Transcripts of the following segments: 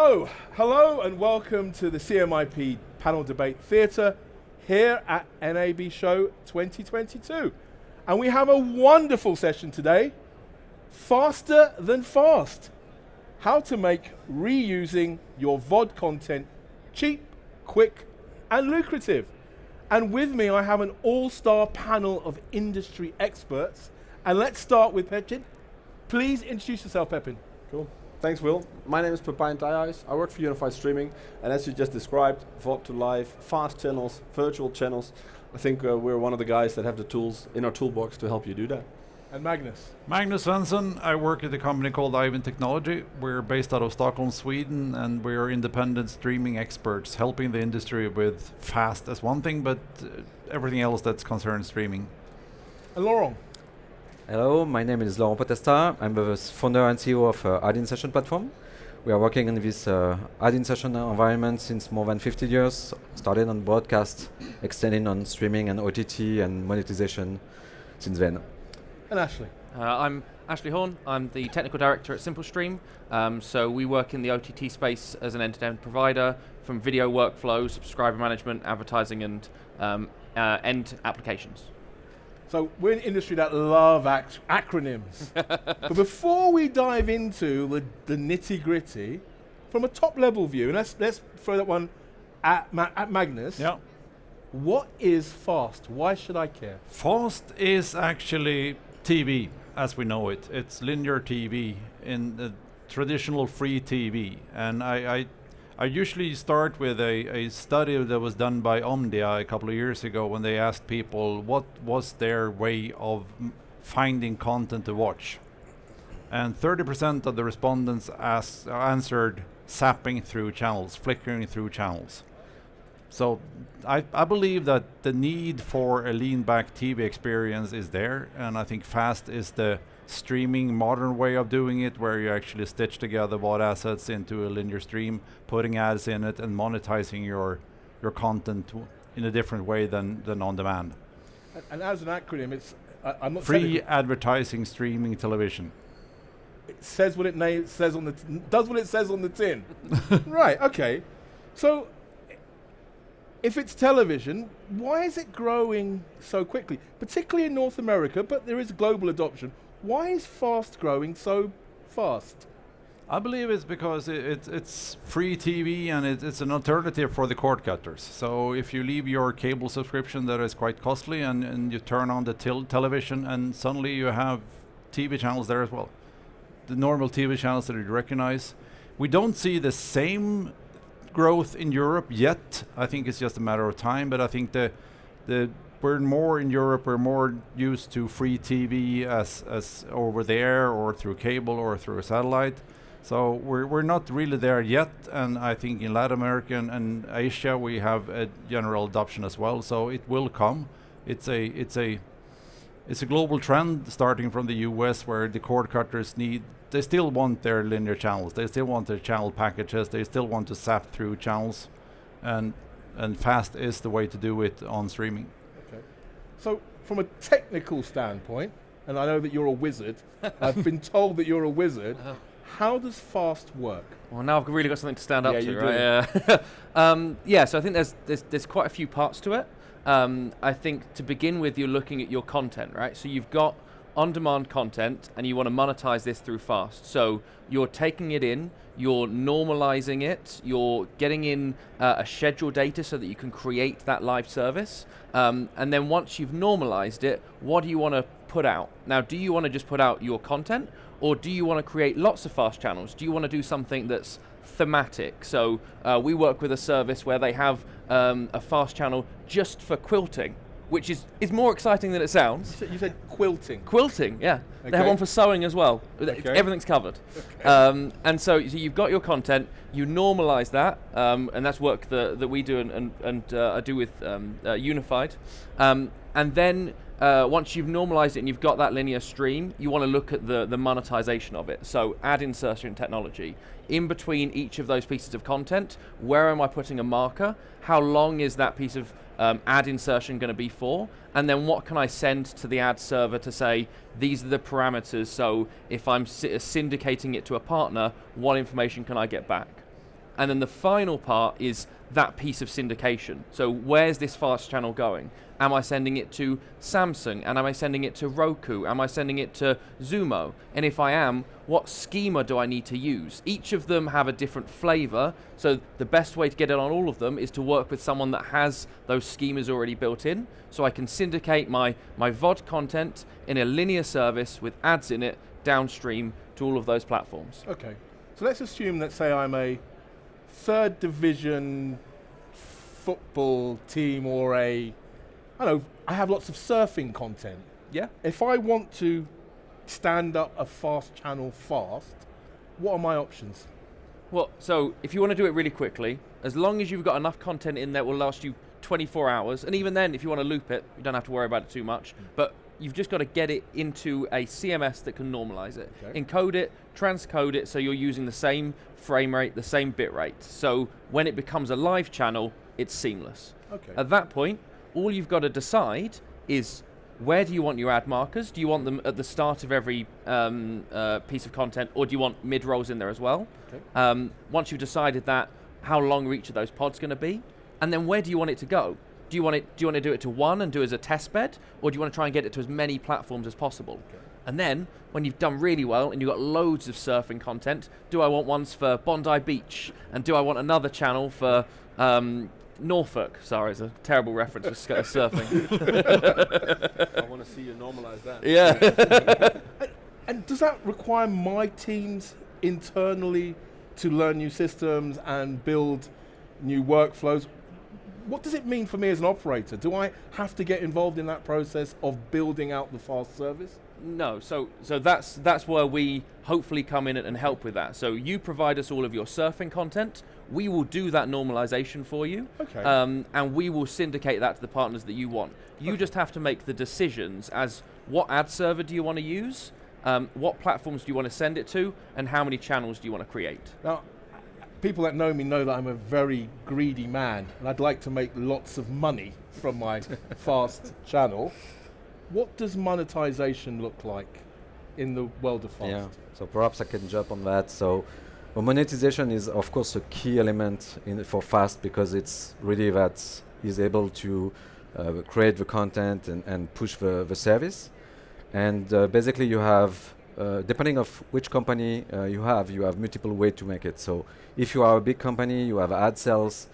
So, hello and welcome to the CMIP Panel Debate Theatre here at NAB Show 2022. And we have a wonderful session today, Faster Than Fast. How to make reusing your VOD content cheap, quick, and lucrative. And with me, I have an all-star panel of industry experts. And let's start with Pepin. Please introduce yourself, Pepin. Cool. Thanks, Will. My name is Pepijn Thijhuis. I work for Unified Streaming, and as you just described, VOD to live, fast channels, virtual channels. I think we're one of the guys that have the tools in our toolbox to help you do that. And Magnus. Magnus Svensson. I work at a company called Ivan Technology. We're based out of Stockholm, Sweden, and we're independent streaming experts helping the industry with fast as one thing, but everything else that's concerned streaming. And Laurent. Hello, my name is Laurent Potesta. I'm the founder and CEO of Ad Insertion platform. We are working in this ad insertion environment since more than 50 years. Started on broadcast, extending on streaming and OTT and monetization since then. And Ashley. I'm Ashley Horn. I'm the technical director at SimpleStream. So we work in the OTT space as an end-to-end provider from video workflow, subscriber management, advertising, and end applications. So we're an industry that love acronyms. But before we dive into the nitty-gritty, from a top-level view, and let's throw that one at Magnus. Yeah. What is fast? Why should I care? Fast is actually TV as we know it. It's linear TV in the traditional free TV. And I usually start with a study that was done by Omdia a couple of years ago when they asked people what was their way of finding content to watch. And 30% of the respondents answered zapping through channels, flickering through channels. So I believe that the need for a lean-back TV experience is there, and I think fast is the streaming modern way of doing it, where you actually stitch together VOD assets into a linear stream, putting ads in it, and monetizing your content in a different way than on demand. And as an acronym, it's I'm not free advertising streaming television. It says what it says on the does what it says on the tin. Right. Okay. So if it's television, why is it growing so quickly, particularly in North America? But there is global adoption. Why is fast growing so fast? I believe it's because it's free TV and it's an alternative for the cord cutters. So if you leave your cable subscription that is quite costly and you turn on the television and suddenly you have TV channels there as well. The normal TV channels that you recognize. We don't see the same growth in Europe yet. I think it's just a matter of time, but I think we're more in Europe, we're more used to free TV as over there or through cable or through a satellite. So we're not really there yet, and I think in Latin America and Asia we have a general adoption as well. So it will come. It's a global trend starting from the US, where the cord cutters they still want their linear channels, they still want their channel packages, they still want to zap through channels, and fast is the way to do it on streaming. So from a technical standpoint, and I know that you're a wizard, I've been told that you're a wizard, how does fast work? Well, now I've really got something to stand up to, you right? Yeah, so I think there's quite a few parts to it. I think to begin with, you're looking at your content, right? So you've got on-demand content, and you want to monetize this through fast. So you're taking it in, you're normalizing it, you're getting in a schedule data so that you can create that live service. And then once you've normalized it, what do you want to put out? Now, do you want to just put out your content, or do you want to create lots of fast channels? Do you want to do something that's thematic? So we work with a service where they have a fast channel just for quilting, which is more exciting than it sounds. You said quilting. Quilting, yeah. Okay. They have one for sewing as well. Okay. Everything's covered. Okay. And so you've got your content, you normalize that, and that's work that we do and I do with Unified. And then once you've normalized it and you've got that linear stream, you want to look at the monetization of it. So ad insertion technology. In between each of those pieces of content, where am I putting a marker? How long is that piece of ad insertion going to be for? And then what can I send to the ad server to say, these are the parameters, so if I'm syndicating it to a partner, what information can I get back? And then the final part is that piece of syndication. So where's this fast channel going? Am I sending it to Samsung? And am I sending it to Roku? Am I sending it to Zumo? And if I am, what schema do I need to use? Each of them have a different flavor, so the best way to get it on all of them is to work with someone that has those schemas already built in, so I can syndicate my VOD content in a linear service with ads in it downstream to all of those platforms. Okay, so let's assume that, say, I'm a third division football team, or I have lots of surfing content. Yeah. If I want to stand up a fast channel fast, what are my options? Well, so if you want to do it really quickly, as long as you've got enough content in that will last you 24 hours, and even then, if you want to loop it, you don't have to worry about it too much, but you've just got to get it into a CMS that can normalize it. Okay. Encode it, transcode it, so you're using the same frame rate, the same bit rate. So when it becomes a live channel, it's seamless. Okay. At that point, all you've got to decide is, where do you want your ad markers? Do you want them at the start of every piece of content, or do you want mid-rolls in there as well? Okay. Once you've decided that, how long are each of those pods going to be? And then where do you want it to go? Do you want to do it to one and do it as a test bed, or do you want to try and get it to as many platforms as possible? Okay. And then, when you've done really well and you've got loads of surfing content, do I want ones for Bondi Beach? And do I want another channel for Norfolk? Sorry, it's a terrible reference for surfing. I want to see you normalize that. Yeah. And does that require my teams internally to learn new systems and build new workflows? What does it mean for me as an operator? Do I have to get involved in that process of building out the fast service? No, so that's where we hopefully come in and help with that. So you provide us all of your surfing content, we will do that normalization for you, Okay. and we will syndicate that to the partners that you want. You just have to make the decisions as what ad server do you want to use, what platforms do you want to send it to, and how many channels do you want to create. Now, people that know me know that I'm a very greedy man, and I'd like to make lots of money from my fast channel. What does monetization look like in the world of fast? Yeah, so perhaps I can jump on that. So monetization is of course a key element for fast, because it's really that is able to create the content and push the service. And basically you have, depending of which company you have multiple ways to make it. So if you are a big company, you have ad sales,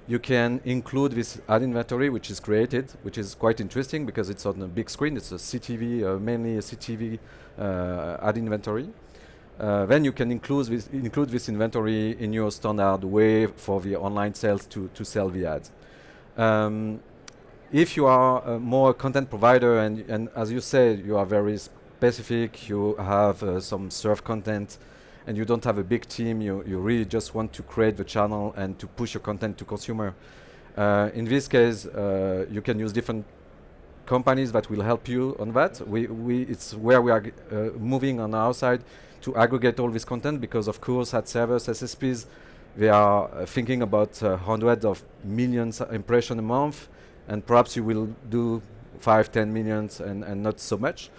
you can include this ad inventory which is created, which is quite interesting because it's on a big screen. It's a CTV, mainly a CTV ad inventory. Then you can include this inventory in your standard way for the online sales to sell the ads. If you are more content provider and as you said, you are very specific, you have some surf content, and you don't have a big team, you really just want to create the channel and to push your content to consumer. In this case, you can use different companies that will help you on that. It's where we are moving on our side to aggregate all this content, because of course ad servers, SSPs, they are thinking about hundreds of millions impressions a month, and perhaps you will do 5-10 millions and not so much.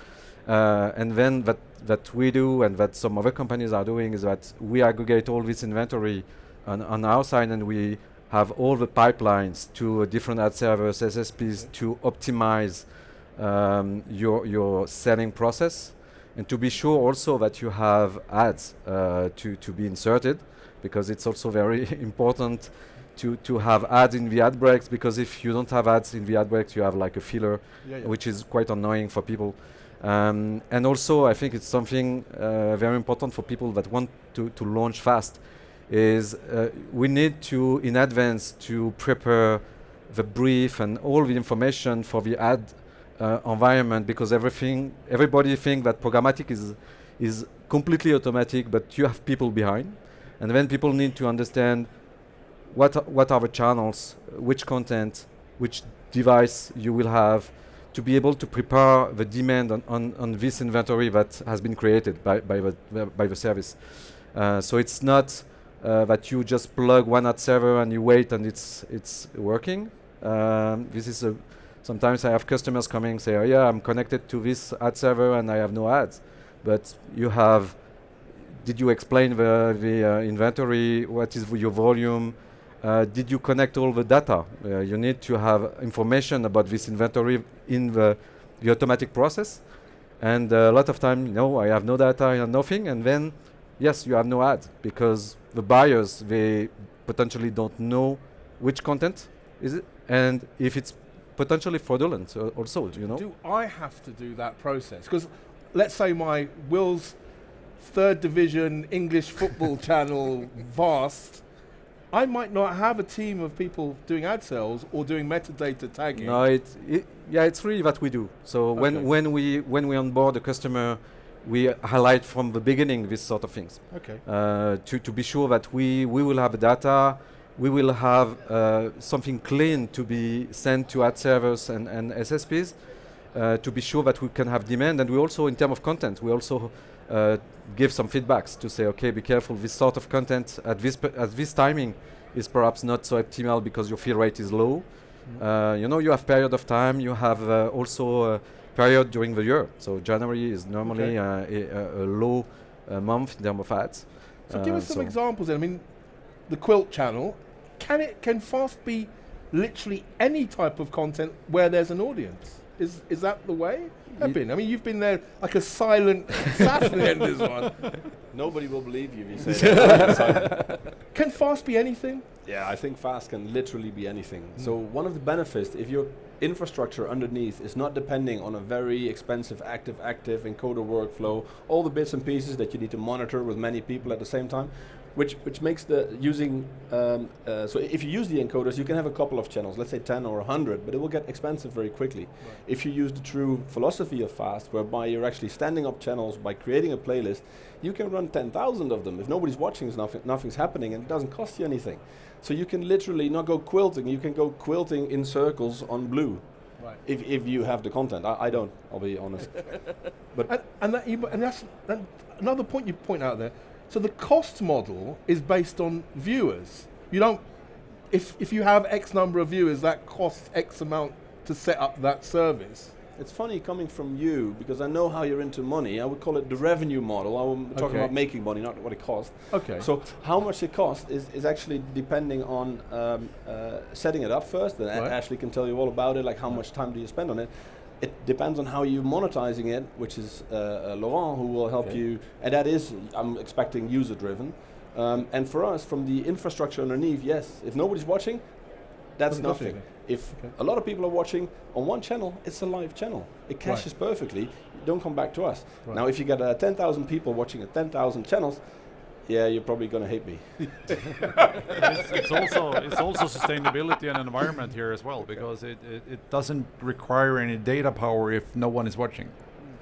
And then that we do, and that some other companies are doing, is that we aggregate all this inventory on our side, and we have all the pipelines to different ad servers, SSPs, to optimize your selling process, and to be sure also that you have ads to be inserted, because it's also very important to have ads in the ad breaks, because if you don't have ads in the ad breaks, you have like a filler, which is quite annoying for people. And also, I think it's something very important for people that want to launch fast, is we need to, in advance, to prepare the brief and all the information for the ad environment, because everybody think that programmatic is completely automatic, but you have people behind, and then people need to understand what are the channels, which content, which device you will have, to be able to prepare the demand on this inventory that has been created by the service. So it's not that you just plug one ad server and you wait and it's working. This is sometimes I have customers coming say, oh yeah, I'm connected to this ad server and I have no ads. But you have Did you explain the inventory? What is your volume? Did you connect all the data? You need to have information about this inventory in the automatic process. And a lot of time, no, I have no data, I have nothing. And then, yes, you have no ad because the buyers, they potentially don't know which content is it, and if it's potentially fraudulent also, you know. Do I have to do that process? Because let's say my Will's third division English football channel vast, I might not have a team of people doing ad sales or doing metadata tagging. No, it's really that we do. So when we onboard a customer, we highlight from the beginning this sort of things. Okay. To be sure that we will have data, we will have something clean to be sent to ad servers and SSPs to be sure that we can have demand. And we also, in terms of content, we also give some feedbacks to say, okay, be careful, this sort of content at this timing is perhaps not so optimal because your fill rate is low. You know, you have period of time, you have also a period during the year. So January is normally a low month in terms of ads. So give us some examples then. I mean, the Quilt channel, can fast be literally any type of content where there's an audience? Is that the way? Pepin, I mean, you've been there like a silent assassin in this one. Nobody will believe you if you say that. Can fast be anything? Yeah, I think fast can literally be anything. So one of the benefits, if your infrastructure underneath is not depending on a very expensive active encoder workflow, all the bits and pieces that you need to monitor with many people at the same time, which makes the using, so if you use the encoders, you can have a couple of channels, let's say 10 or 100, but it will get expensive very quickly. Right. If you use the true philosophy of fast, whereby you're actually standing up channels by creating a playlist, you can run 10,000 of them. If nobody's watching, nothing's happening, and it doesn't cost you anything. So you can literally not go quilting, you can go quilting in circles on blue. Right. If you have the content. I don't, I'll be honest. But and that's another point you point out there. So the cost model is based on viewers. You don't, if you have X number of viewers, that costs X amount to set up that service. It's funny coming from you, because I know how you're into money. I would call it the revenue model. I'm talking about making money, not what it costs. Okay. So how much it costs is actually depending on setting it up first. And Ashley can tell you all about it, like how much time do you spend on it. It depends on how you're monetizing it, which is Laurent, who will help you. And that is, I'm expecting, user-driven. And for us, from the infrastructure underneath, yes, if nobody's watching, that's nothing. If a lot of people are watching on one channel, it's a live channel. It caches perfectly. Don't come back to us. Right. Now, if you get 10,000 people watching at 10,000 channels, yeah, you're probably going to hate me. it's also sustainability and environment here as well, because it doesn't require any data power if no one is watching.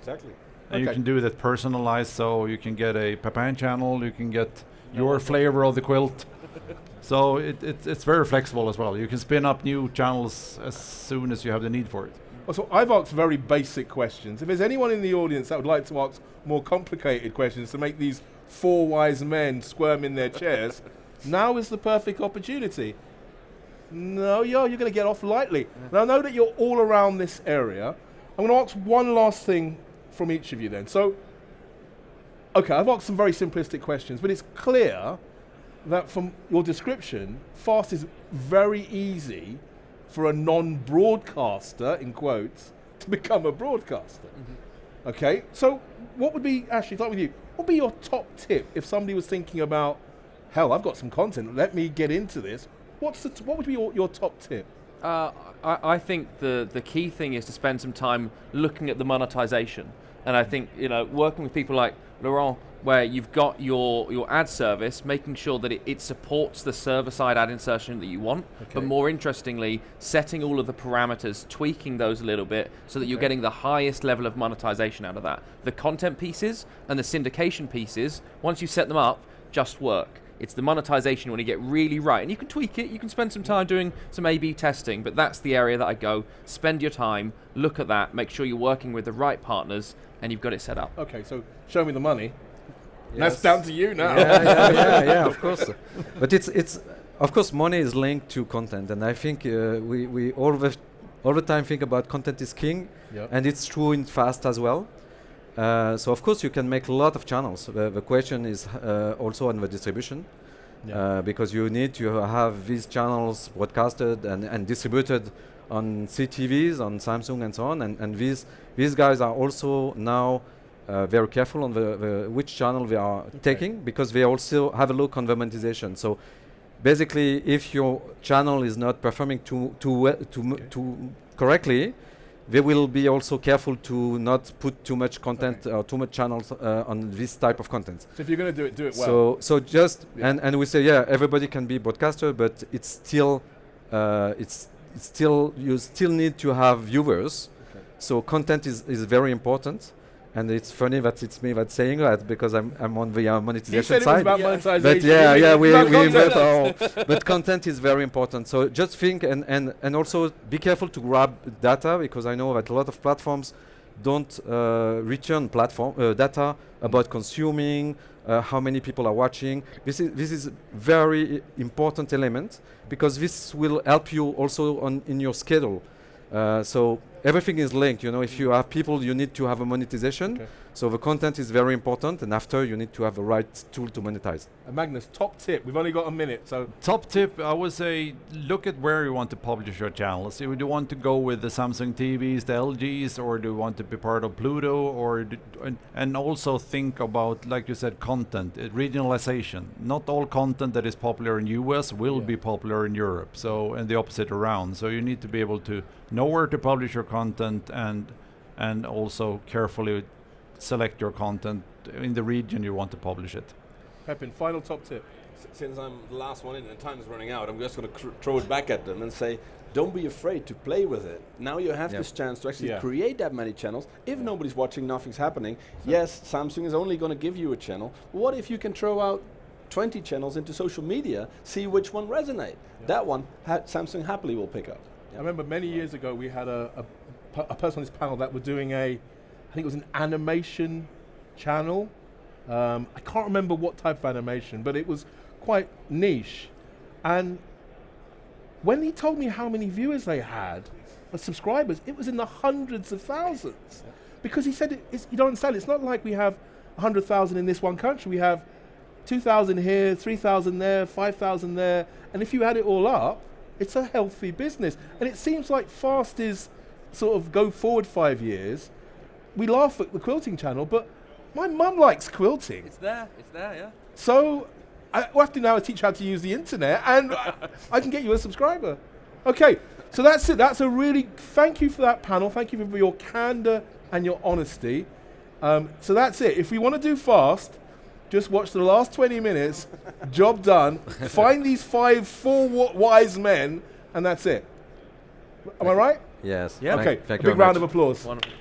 Exactly. And you can do that personalized, so you can get a Pepin channel, you can get your flavor of the quilt. So it's very flexible as well. You can spin up new channels as soon as you have the need for it. So I've asked very basic questions. If there's anyone in the audience that would like to ask more complicated questions to make these four wise men squirm in their chairs, now is the perfect opportunity. No, you're going to get off lightly. Now I know that you're all around this area. I'm going to ask one last thing from each of you then. So, okay, I've asked some very simplistic questions, but it's clear that from your description, fast is very easy for a non-broadcaster, in quotes, to become a broadcaster. Mm-hmm. Okay, so what would be, Ashley, start with you, what would be your top tip if somebody was thinking about, hell, I've got some content, let me get into this. What would be your top tip? I think the key thing is to spend some time looking at the monetization. And I think, working with people like Laurent, where you've got your ad service, making sure that it supports the server-side ad insertion that you want, but more interestingly, setting all of the parameters, tweaking those a little bit so that you're getting the highest level of monetization out of that. The content pieces and the syndication pieces, once you set them up, just work. It's the monetization when you get really right. And you can tweak it, you can spend some time doing some A/B testing, but that's the area that I go. Spend your time, look at that, make sure you're working with the right partners, and you've got it set up. Okay, so show me the money. Yes. That's down to you now. Yeah, of course. But it's of course, money is linked to content, and I think we all the time think about content is king, and it's true in fast as well. So of course you can make a lot of channels. The question is also on the distribution, because you need to have these channels broadcasted and distributed on CTVs, on Samsung and so on. And these guys are also now very careful on the which channel they are taking, because they also have a look on the monetization. So basically, if your channel is not performing too correctly, they will be also careful to not put too much content or too much channels on this type of content. So if you're going to do it well. So just and we say everybody can be broadcaster, but it's still you still need to have viewers. Okay. So content is very important. And it's funny that it's me that's saying that, because I'm on the monetization side. About monetization. But but content is very important. So just think and also be careful to grab data, because I know that a lot of platforms don't return data about consuming, how many people are watching. This is very important element, because this will help you also in your schedule. So everything is linked. If you have people, you need to have a monetization. Okay. So the content is very important, and after you need to have the right tool to monetize. Magnus, top tip. We've only got a minute, so top tip. I would say look at where you want to publish your channels. Do you want to go with the Samsung TVs, the LGs, or do you want to be part of Pluto, or and also think about, like you said, content regionalization. Not all content that is popular in US will be popular in Europe. So and the opposite around. So you need to be able to know where to publish your content and also carefully select your content in the region you want to publish it. Pepin, final top tip. Since I'm the last one in and time is running out, I'm just going to throw it back at them and say, don't be afraid to play with it. Now you have this chance to actually create that many channels. If nobody's watching, nothing's happening. Yes, Samsung is only going to give you a channel. What if you can throw out 20 channels into social media, see which one resonate? That one Samsung happily will pick up. I remember many years ago we had a person on this panel that were doing I think it was an animation channel. I can't remember what type of animation, but it was quite niche. And when he told me how many viewers they had, subscribers, it was in the hundreds of thousands. Because he said, you don't understand, it's not like we have 100,000 in this one country. We have 2,000 here, 3,000 there, 5,000 there. And if you add it all up, it's a healthy business. And it seems like Fast is sort of go forward 5 years. We laugh at the quilting channel, but my mum likes quilting. It's there, yeah. So we'll have to now teach how to use the internet, and I can get you a subscriber. Okay, so that's it. Thank you for that panel. Thank you for your candor and your honesty. So that's it. If we want to do Fast, just watch the last 20 minutes, job done. Find these four wise men, and that's it. Am I right? Yes. Yeah. Okay. Thank a big you round of applause. Wonderful.